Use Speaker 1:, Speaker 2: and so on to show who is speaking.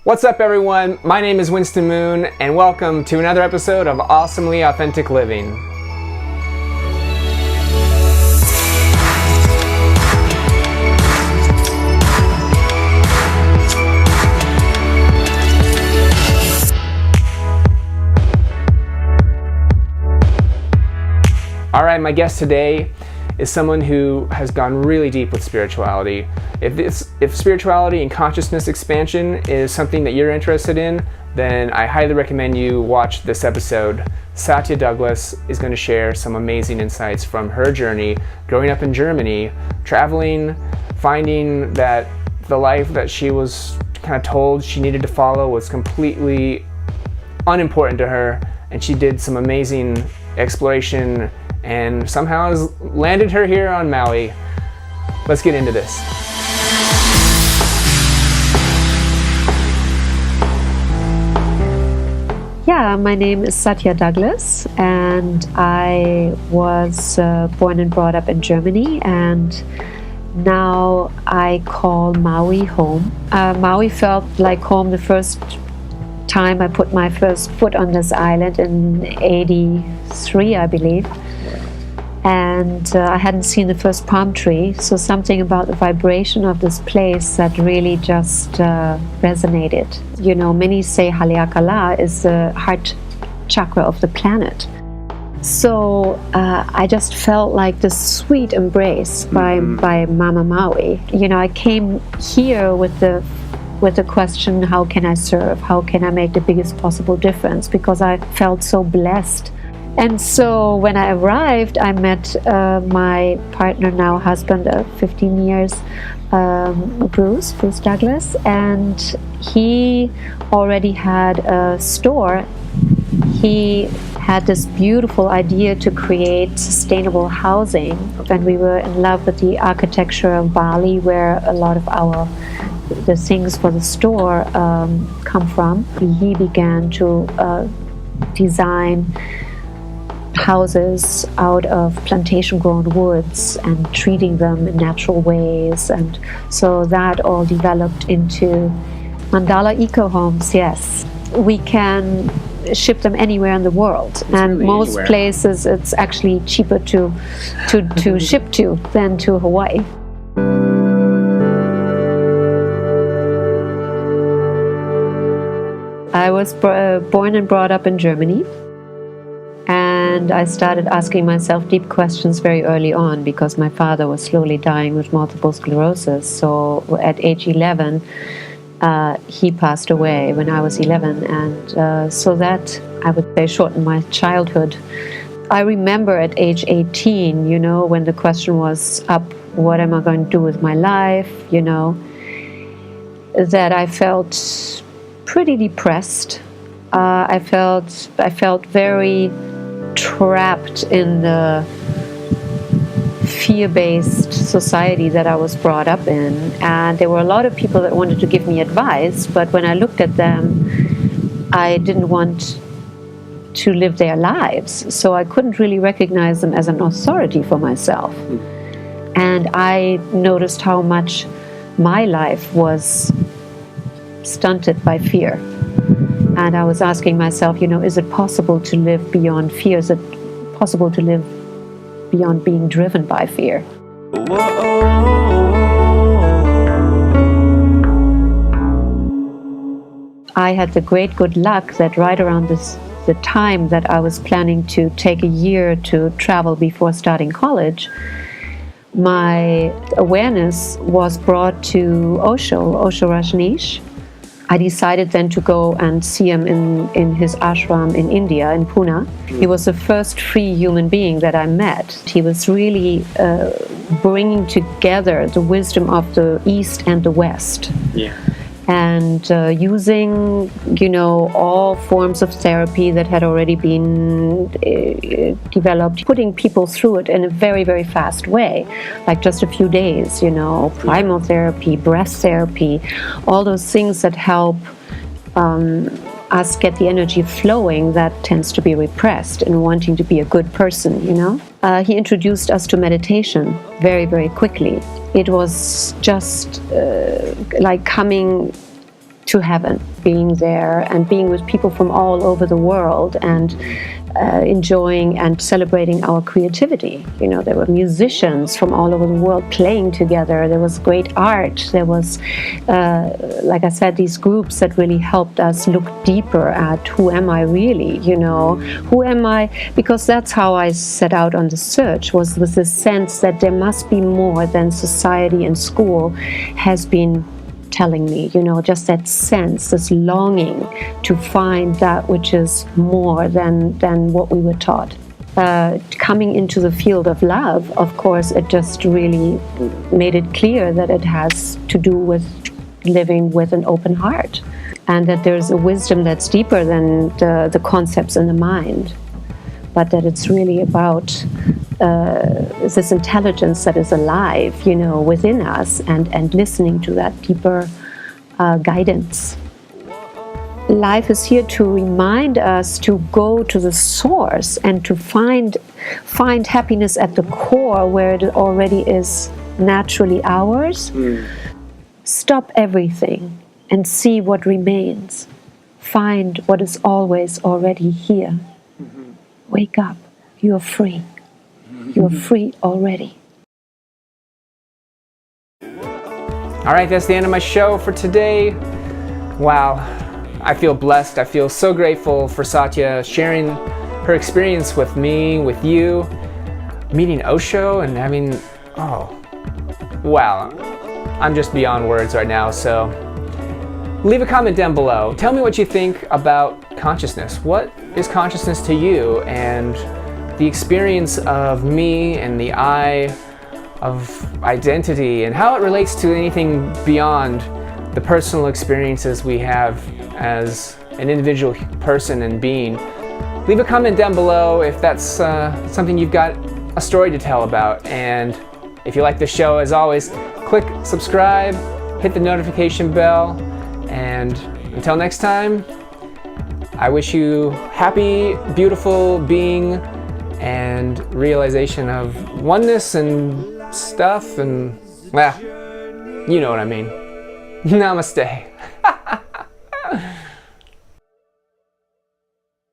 Speaker 1: What's up, everyone? My name is Winston Moon, and welcome to another episode of Awesomely Authentic Living. All right, my guest today is someone who has gone really deep with spirituality. If spirituality and consciousness expansion is something that you're interested in, then I highly recommend you watch this episode. Satya Douglas is going to share some amazing insights from her journey growing up in Germany, traveling, finding that the life that she was kind of told she needed to follow was completely unimportant to her, and she did some amazing exploration and somehow has landed her here on Maui. Let's get into this.
Speaker 2: Yeah, my name is Satya Douglas, and I was born and brought up in Germany, and now I call Maui home. Maui felt like home the first time I put my first foot on this island in '83, I believe. And I hadn't seen the first palm tree, so something about the vibration of this place that really just resonated. You know, many say Haleakala is the heart chakra of the planet. So I just felt like this sweet embrace by Mama Maui. You know, I came here with the question, how can I serve? How can I make the biggest possible difference? Because I felt so blessed. And so when I arrived, I met my partner, now husband of 15 years, Bruce Douglas, and he already had a store. He had this beautiful idea to create sustainable housing, and we were in love with the architecture of Bali, where a lot of the things for the store come from. He began to design houses out of plantation-grown woods and treating them in natural ways, and so that all developed into mandala eco homes. Yes, we can ship them anywhere in the world, and really most anywhere. Places it's actually cheaper to ship to than to Hawaii. I was born and brought up in Germany. And I started asking myself deep questions very early on because my father was slowly dying with multiple sclerosis. So at age 11, he passed away when I was 11. And so that, I would say, shortened my childhood. I remember at age 18, you know, when the question was up, what am I going to do with my life, you know, that I felt pretty depressed. I felt very trapped in the fear-based society that I was brought up in, and there were a lot of people that wanted to give me advice, but when I looked at them, I didn't want to live their lives, so I couldn't really recognize them as an authority for myself. And I noticed how much my life was stunted by fear. And I was asking myself, you know, is it possible to live beyond fear? Is it possible to live beyond being driven by fear? I had the great good luck that right around the time that I was planning to take a year to travel before starting college, my awareness was brought to Osho Rajneesh. I decided then to go and see him in his ashram in India, in Pune. He was the first free human being that I met. He was really bringing together the wisdom of the East and the West. Yeah. And using, you know, all forms of therapy that had already been developed, putting people through it in a very, very fast way, like just a few days, you know, primal therapy, breath therapy, all those things that help us get the energy flowing that tends to be repressed in wanting to be a good person, you know. He introduced us to meditation very, very quickly. It was just like coming to heaven, being there and being with people from all over the world and enjoying and celebrating our creativity. You know, there were musicians from all over the world playing together. There was great art. There was, like I said, these groups that really helped us look deeper at who am I really, you know, who am I? Because that's how I set out on the search, was with this sense that there must be more than society and school has been telling me, you know, just that sense, this longing to find that which is more than what we were taught. Coming into the field of love, of course, it just really made it clear that it has to do with living with an open heart, and that there's a wisdom that's deeper than the concepts in the mind, but that it's really about this intelligence that is alive, you know, within us, and listening to that deeper guidance. Life is here to remind us to go to the source and to find happiness at the core, where it already is naturally ours. Stop everything and see what remains. Find what is always already here. Wake up. You are free. You are free already.
Speaker 1: All right, that's the end of my show for today. Wow, I feel blessed. I feel so grateful for Satya sharing her experience with me, with you, meeting Osho, and having, wow. I'm just beyond words right now, so leave a comment down below. Tell me what you think about consciousness. What is consciousness to you? And the experience of me and the I of identity, and how it relates to anything beyond the personal experiences we have as an individual person and being. Leave a comment down below if that's something you've got a story to tell about. And if you like the show, as always, click subscribe, hit the notification bell, and until next time, I wish you happy, beautiful being and realization of oneness and stuff, and, well, you know what I mean. Namaste.